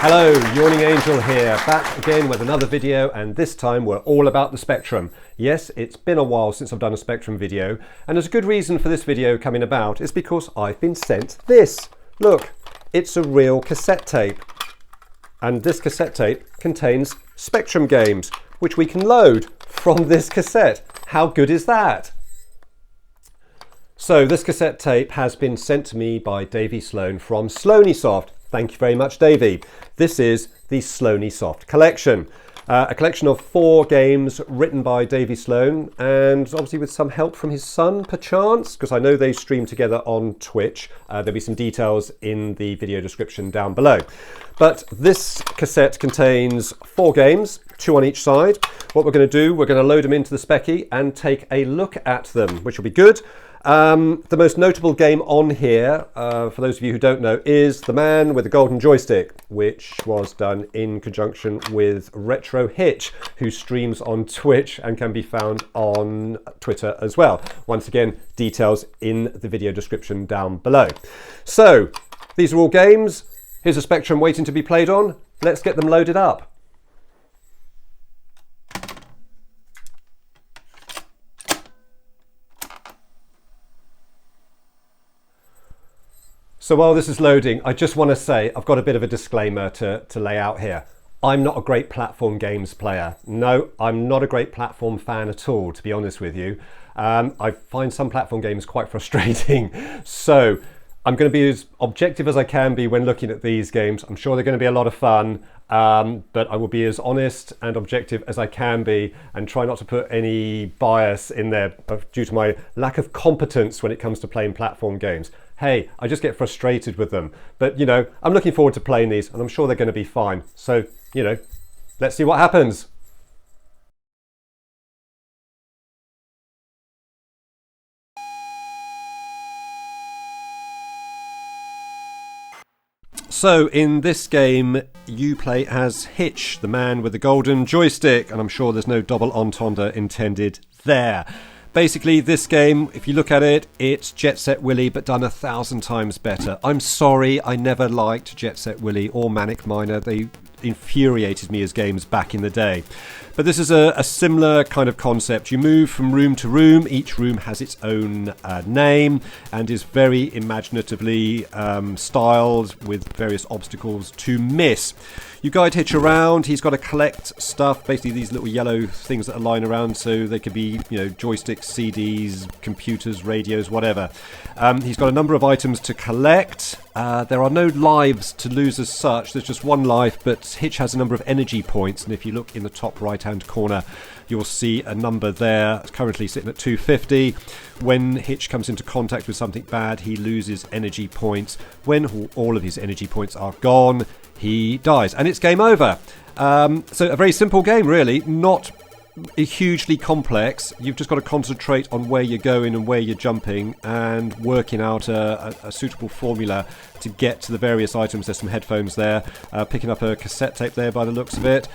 Hello, Yawning Angel here, back again with another video, and this time we're all about the Spectrum. Yes, it's been a while since I've done a Spectrum video, and there's a good reason for this video coming about. It's because I've been sent this. Look, it's a real cassette tape. And this cassette tape contains Spectrum games, which we can load from this cassette. How good is that? So this cassette tape has been sent to me by Davey Sloan from Sloanysoft. Thank you very much, Davey. This is the Sloanysoft collection. A collection of 4 games written by Davey Sloan, and obviously with some help from his son, perchance, because I know they stream together on Twitch. There'll be some details in the video description down below. But this cassette contains 4 games, 2 on each side. What we're going to do, we're going to load them into the Specky and take a look at them, which will be good. The most notable game on here, for those of you who don't know, is The Man with the Golden Joystick, which was done in conjunction with Retro Hitch, who streams on Twitch and can be found on Twitter as well. Once again, details in the video description down below. So, these are all games. Here's a Spectrum waiting to be played on. Let's get them loaded up. So while this is loading, I just want to say I've got a bit of a disclaimer to lay out here. I'm not a great platform games player. No, I'm not a great platform fan at all, to be honest with you. I find some platform games quite frustrating. So I'm going to be as objective as I can be when looking at these games. I'm sure they're going to be a lot of fun, but I will be as honest and objective as I can be and try not to put any bias in there due to my lack of competence when it comes to playing platform games. Hey, I just get frustrated with them. But, you know, I'm looking forward to playing these and I'm sure they're going to be fine. So, you know, let's see what happens. So in this game, you play as Hitch, the man with the golden joystick, and I'm sure there's no double entendre intended there. Basically, this game, if you look at it, it's Jet Set Willy, but done 1,000 times better. I'm sorry, I never liked Jet Set Willy or Manic Miner. They infuriated me as games back in the day. But this is a similar kind of concept. You move from room to room. Each room has its own name and is very imaginatively styled with various obstacles to miss. You guide Hitch around. He's got to collect stuff, basically these little yellow things that are lying around, so they could be, you know, joysticks, CDs, computers, radios, whatever. He's got a number of items to collect. There are no lives to lose as such. There's just 1 life, but Hitch has a number of energy points, and if you look in the top right-hand corner, you'll see a number there. It's currently sitting at 250. When Hitch comes into contact with something bad, he loses energy points. When all of his energy points are gone, he dies, and it's game over. So a very simple game, really, not hugely complex. You've just got to concentrate on where you're going and where you're jumping and working out a suitable formula to get to the various items. There's some headphones there, picking up a cassette tape there by the looks of it.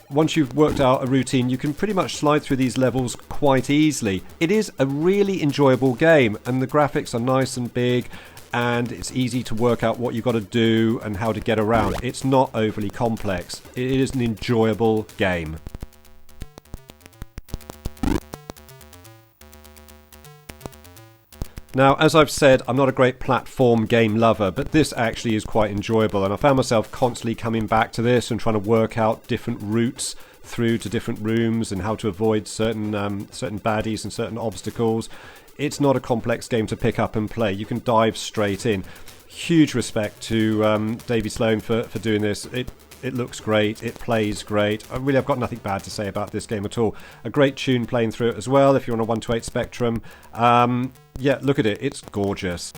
Once you've worked out a routine, you can pretty much slide through these levels quite easily. It is a really enjoyable game, and the graphics are nice and big, and it's easy to work out what you've got to do and how to get around. It's not overly complex. It is an enjoyable game. Now, as I've said, I'm not a great platform game lover, but this actually is quite enjoyable, and I found myself constantly coming back to this and trying to work out different routes through to different rooms and how to avoid certain baddies and certain obstacles. It's not a complex game to pick up and play. You can dive straight in. Huge respect to Davey Sloan for doing this. It looks great, it plays great. I've got nothing bad to say about this game at all. A great tune playing through it as well if you're on a 128 Spectrum. Yeah, look at it, it's gorgeous.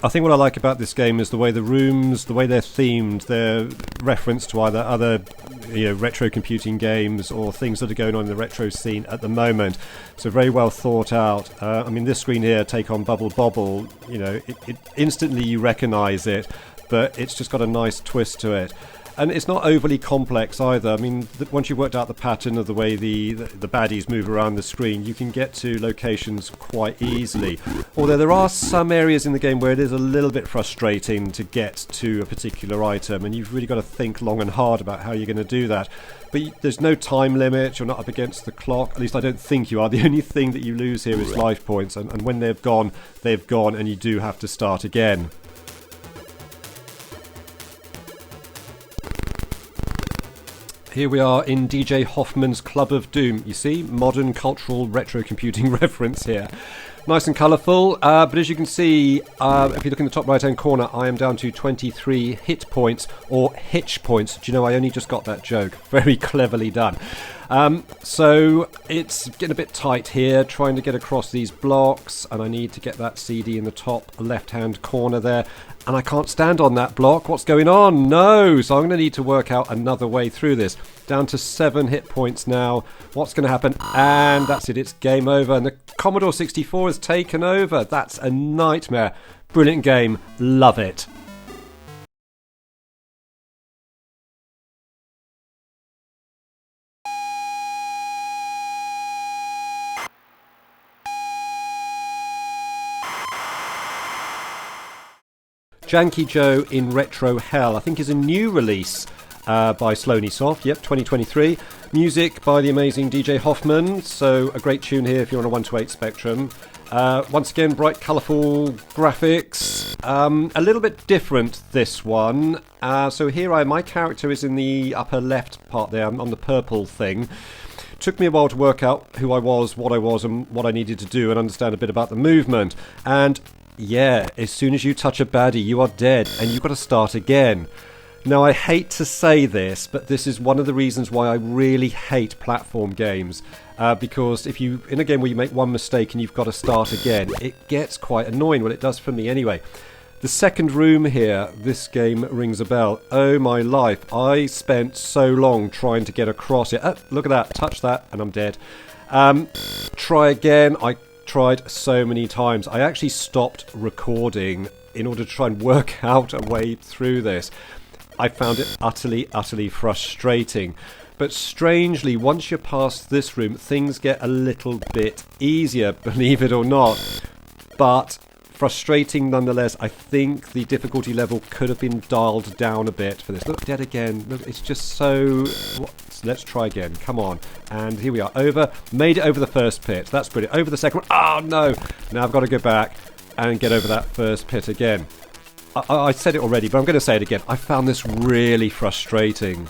I think what I like about this game is the way the rooms, the way they're themed, they're referenced to either other, you know, retro computing games or things that are going on in the retro scene at the moment. So very well thought out. I mean, this screen here, Take On Bubble Bobble, you know, it instantly you recognise it, but it's just got a nice twist to it. And it's not overly complex either. I mean, once you've worked out the pattern of the way the baddies move around the screen, you can get to locations quite easily. Although there are some areas in the game where it is a little bit frustrating to get to a particular item, and you've really got to think long and hard about how you're going to do that. But there's no time limit, you're not up against the clock, at least I don't think you are. The only thing that you lose here is life points, and when they've gone, and you do have to start again. Here we are in DJ Hoffman's Club of Doom. You see, modern cultural retro computing reference here. Nice and colourful, but as you can see, if you look in the top right hand corner, I am down to 23 hit points, or hitch points. Do you know, I only just got that joke. Very cleverly done. So it's getting a bit tight here, trying to get across these blocks, and I need to get that CD in the top left hand corner there, and I can't stand on that block. What's going on? No! So I'm going to need to work out another way through this. Down to 7 hit points now. What's going to happen? And that's it, it's game over, and the Commodore 64 has taken over. That's a nightmare. Brilliant game, love it. Janky Joe in Retro Hell, I think, is a new release by Sloanysoft. Yep, 2023. Music by the amazing DJ Hoffman, so a great tune here if you're on a 128 Spectrum. Once again, bright, colourful graphics. A little bit different, this one. So here my character is in the upper left part there, on the purple thing. Took me a while to work out who I was, and what I needed to do, and understand a bit about the movement. And yeah, as soon as you touch a baddie, you are dead, and you've got to start again. Now, I hate to say this, but this is one of the reasons why I really hate platform games. Because if you, in a game where you make one mistake and you've got to start again, it gets quite annoying. Well, it does for me anyway. The second room here, this game rings a bell. Oh my life, I spent so long trying to get across it. Oh, look at that, touch that, and I'm dead. Try again. I tried so many times. I actually stopped recording in order to try and work out a way through this. I found it utterly frustrating. But strangely, once you're past this room, things get a little bit easier, believe it or not. But frustrating nonetheless. I think the difficulty level could have been dialed down a bit for this. Look, dead again. Look, it's just so... Let's try again. Come on. And here we are. Over. Made it over the first pit. That's brilliant. Over the second one. Oh, no. Now I've got to go back and get over that first pit again. I said it already, but I'm going to say it again. I found this really frustrating.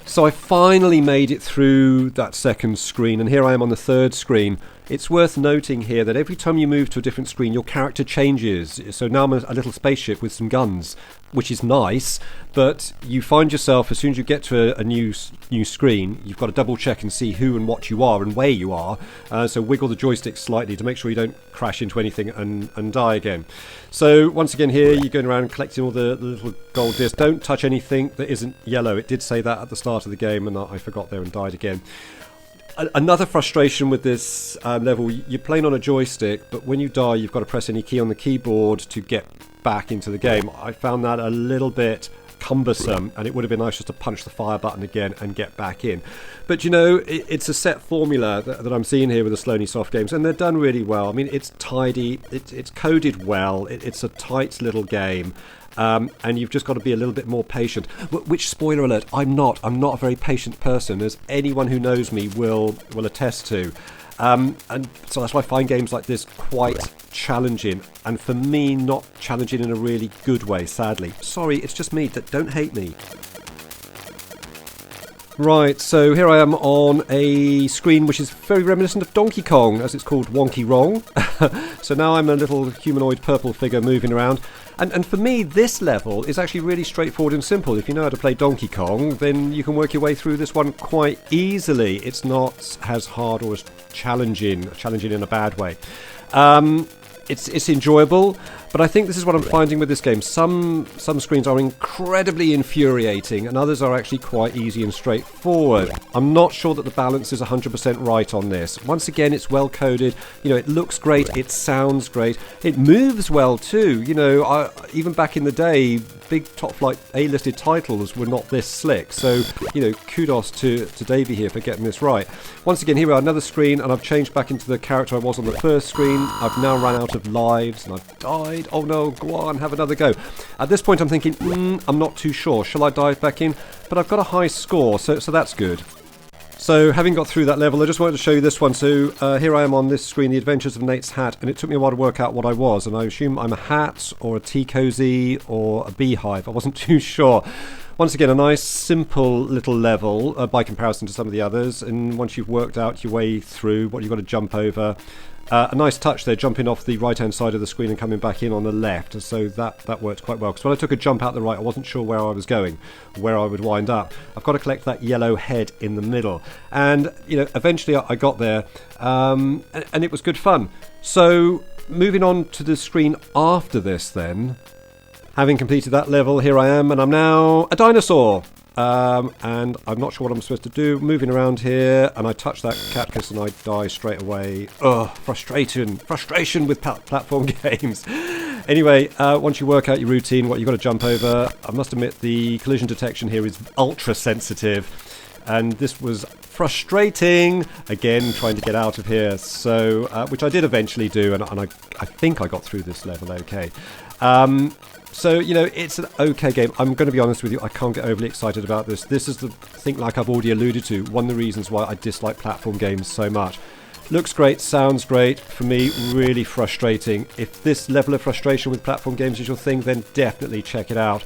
So I finally made it through that second screen, and here I am on the third screen. It's worth noting here that every time you move to a different screen, your character changes. So now I'm a little spaceship with some guns, which is nice, but you find yourself, as soon as you get to a new screen, you've got to double check and see who and what you are and where you are. So wiggle the joystick slightly to make sure you don't crash into anything and die again. So once again here, you're going around collecting all the little gold discs. Don't touch anything that isn't yellow. It did say that at the start of the game, and I forgot there and died again. Another frustration with this level, you're playing on a joystick, but when you die you've got to press any key on the keyboard to get back into the game. I found that a little bit cumbersome, and it would have been nice just to punch the fire button again and get back in. But you know, it's a set formula that I'm seeing here with the Sloanysoft games, and they're done really well. I mean, it's tidy, it's coded well, it's a tight little game. And you've just got to be a little bit more patient. Which, spoiler alert, I'm not a very patient person, as anyone who knows me will attest to. And so that's why I find games like this quite challenging, and for me, not challenging in a really good way, sadly. Sorry, it's just me. Don't hate me. Right, so here I am on a screen which is very reminiscent of Donkey Kong, as it's called Wonky Wrong. So now I'm a little humanoid purple figure moving around. And for me, this level is actually really straightforward and simple. If you know how to play Donkey Kong, then you can work your way through this one quite easily. It's not as hard or as challenging in a bad way. It's enjoyable, But I think this is what I'm finding with this game. Some screens are incredibly infuriating and others are actually quite easy and straightforward. I'm not sure that the balance is 100% right on this. Once again, it's well coded. You know, it looks great, it sounds great, it moves well too. You know, even back in the day, big top flight A-listed titles were not this slick. So, you know, kudos to Davey here for getting this right. Once again, here we are, another screen, and I've changed back into the character I was on the first screen. I've now run out of lives and I've died. Oh no, go on, have another go. At this point I'm thinking, I'm not too sure. Shall I dive back in? But I've got a high score, so that's good. So having got through that level, I just wanted to show you this one. So here I am on this screen, The Adventures of Nate's Hat, and it took me a while to work out what I was, and I assume I'm a hat or a tea cozy or a beehive. I wasn't too sure. Once again, a nice simple little level by comparison to some of the others, and once you've worked out your way through what you've got to jump over, a nice touch there, jumping off the right hand side of the screen and coming back in on the left, so that worked quite well, because when I took a jump out the right I wasn't sure where I was going, where I would wind up. I've got to collect that yellow head in the middle, and you know, eventually I got there, and it was good fun. So moving on to the screen after this then, having completed that level, here I am, and I'm now a dinosaur. And I'm not sure what I'm supposed to do. Moving around here, and I touch that cactus and I die straight away. Ugh, frustration with platform games. Anyway, once you work out your routine, what you've got to jump over, I must admit the collision detection here is ultra sensitive, and this was frustrating, again, trying to get out of here, so which I did eventually do, and I think I got through this level okay. So, you know, it's an okay game. I'm going to be honest with you, I can't get overly excited about this. This is the thing, like I've already alluded to, one of the reasons why I dislike platform games so much. Looks great, sounds great, for me, really frustrating. If this level of frustration with platform games is your thing, then definitely check it out.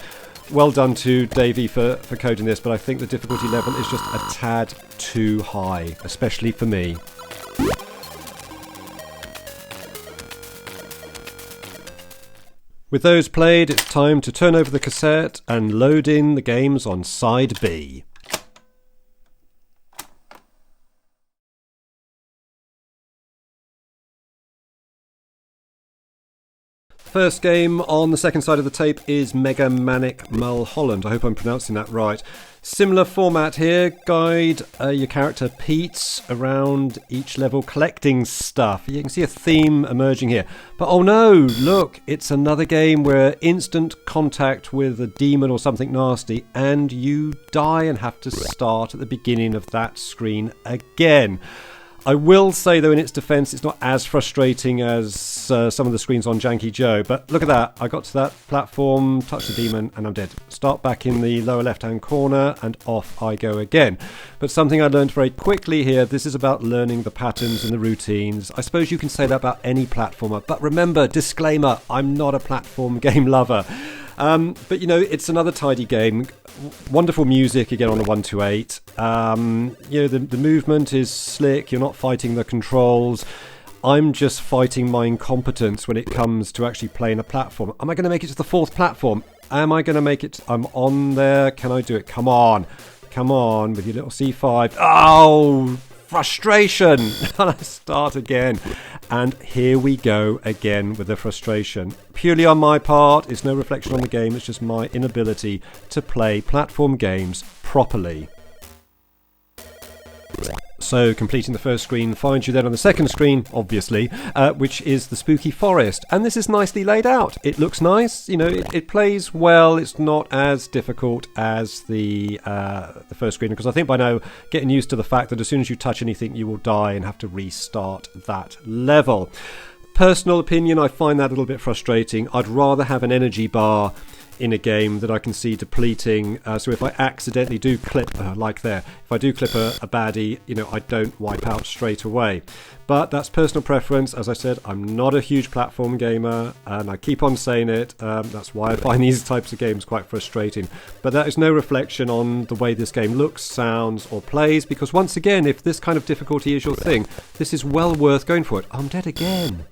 Well done to Davey for coding this, but I think the difficulty level is just a tad too high, especially for me. With those played, it's time to turn over the cassette and load in the games on side B. First game on the second side of the tape is MegaManic Mulholland. I hope I'm pronouncing that right. Similar format here. Guide your character Pete around each level collecting stuff. You can see a theme emerging here. But oh no, look, it's another game where instant contact with a demon or something nasty and you die and have to start at the beginning of that screen again. I will say, though, in its defense, it's not as frustrating as some of the screens on Janky Joe. But look at that. I got to that platform, touched the demon, and I'm dead. Start back in the lower left-hand corner, and off I go again. But something I learned very quickly here, this is about learning the patterns and the routines. I suppose you can say that about any platformer. But remember, disclaimer, I'm not a platform game lover. But, you know, it's another tidy game. Wonderful music, again, on a 128. You know, the movement is slick. You're not fighting the controls. I'm just fighting my incompetence when it comes to actually playing a platform. Am I going to make it to the fourth platform? Am I going to make it? I'm on there. Can I do it? Come on. Come on with your little C5. Oh, frustration. And I start again. And here we go again with the frustration. Purely on my part, it's no reflection on the game, it's just my inability to play platform games properly. So completing the first screen finds you then on the second screen, obviously, which is the spooky forest. And this is nicely laid out. It looks nice, you know, it plays well. It's not as difficult as the first screen, because I think by now getting used to the fact that as soon as you touch anything you will die and have to restart that level. Personal opinion, I find that a little bit frustrating. I'd rather have an energy bar in a game that I can see depleting, so if I accidentally do clip, like there, if I do clip a baddie, you know, I don't wipe out straight away. But that's personal preference. As I said, I'm not a huge platform gamer, and I keep on saying it. That's why I find these types of games quite frustrating. But that is no reflection on the way this game looks, sounds, or plays, because once again, if this kind of difficulty is your thing, this is well worth going for it. I'm dead again.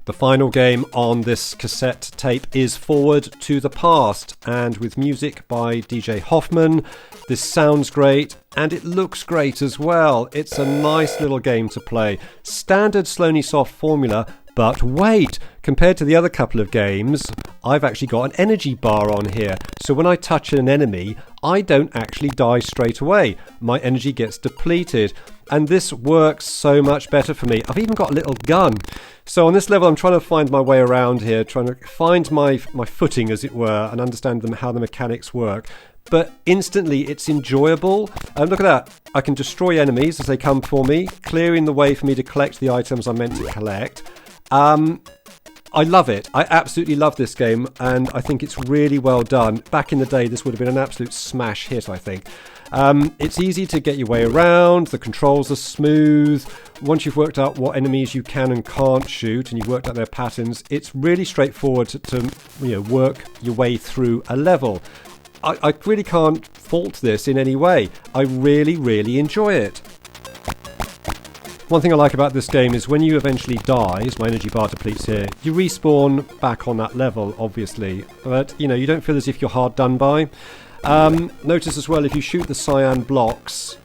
The final game on this cassette tape is Forward to the Past, and with music by DJ Hoffman. This sounds great and it looks great as well. It's a nice little game to play. Standard Sloanysoft formula, but wait, compared to the other couple of games, I've actually got an energy bar on here. So when I touch an enemy, I don't actually die straight away. My energy gets depleted. And this works so much better for me. I've even got a little gun. So on this level, I'm trying to find my way around here, trying to find my footing, as it were, and understand how the mechanics work. But instantly, it's enjoyable. And look at that. I can destroy enemies as they come for me, clearing the way for me to collect the items I'm meant to collect. I love it. I absolutely love this game, and I think it's really well done. Back in the day, this would have been an absolute smash hit, I think. It's easy to get your way around. The controls are smooth. Once you've worked out what enemies you can and can't shoot, and you've worked out their patterns, it's really straightforward to work your way through a level. I really can't fault this in any way. I really, really enjoy it. One thing I like about this game is when you eventually die, as my energy bar depletes here, you respawn back on that level, obviously, but you don't feel as if you're hard done by. Notice as well, if you shoot the cyan blocks,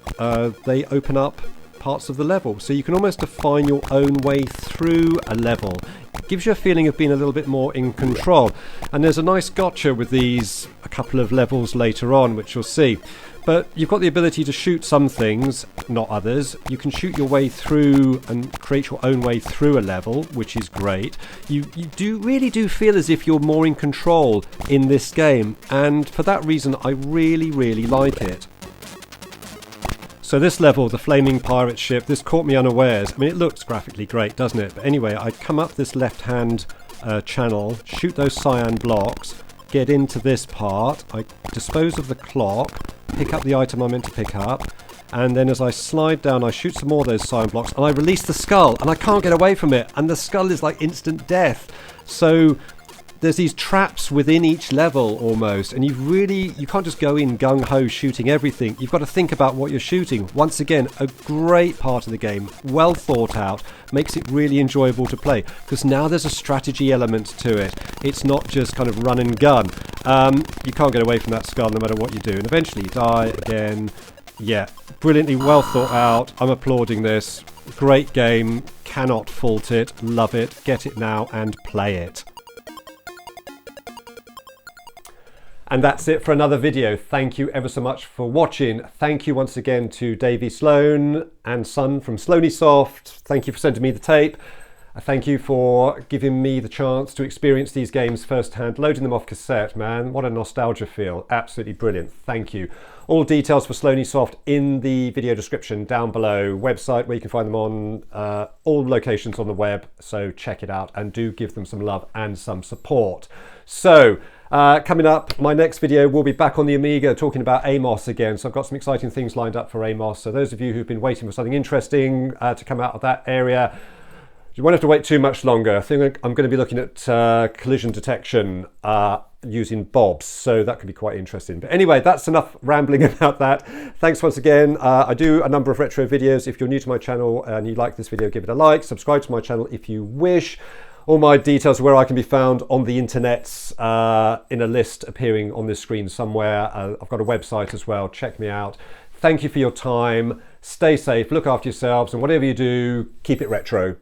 they open up parts of the level, so you can almost define your own way through a level. It gives you a feeling of being a little bit more in control, and there's a nice gotcha with these a couple of levels later on, which you'll see. But you've got the ability to shoot some things, not others. You can shoot your way through and create your own way through a level, which is great. You really do feel as if you're more in control in this game, and for that reason I really, really like it. So this level, the flaming pirate ship, this caught me unawares. I mean, it looks graphically great, doesn't it? But anyway, I come up this left-hand channel, shoot those cyan blocks, get into this part, I dispose of the clock, pick up the item I'm meant to pick up, and then as I slide down I shoot some more of those cyan blocks and I release the skull, and I can't get away from it, and the skull is like instant death. So there's these traps within each level almost, and you can't just go in gung-ho shooting everything. You've got to think about what you're shooting. Once again, a great part of the game, well thought out, makes it really enjoyable to play, because now there's a strategy element to it. It's not just kind of run and gun. You can't get away from that skull no matter what you do, and eventually you die again. Yeah, brilliantly well thought out. I'm applauding this. Great game, cannot fault it, love it, get it now and play it. And that's it for another video. Thank you ever so much for watching. Thank you once again to Davey Sloan and Son from Sloanysoft. Thank you for sending me the tape. Thank you for giving me the chance to experience these games firsthand, loading them off cassette, man. What a nostalgia feel. Absolutely brilliant. Thank you. All details for Sloanysoft in the video description down below. Website where you can find them on all locations on the web. So check it out and do give them some love and some support. So, coming up, my next video will be back on the Amiga talking about Amos again. So I've got some exciting things lined up for Amos. So those of you who've been waiting for something interesting to come out of that area, you won't have to wait too much longer. I think I'm going to be looking at collision detection using bobs, so that could be quite interesting. But anyway, that's enough rambling about that. Thanks once again. I do a number of retro videos. If you're new to my channel and you like this video, give it a like. Subscribe to my channel if you wish. All my details where I can be found on the internets in a list appearing on this screen somewhere. I've got a website as well. Check me out. Thank you for your time. Stay safe, look after yourselves, and whatever you do, keep it retro.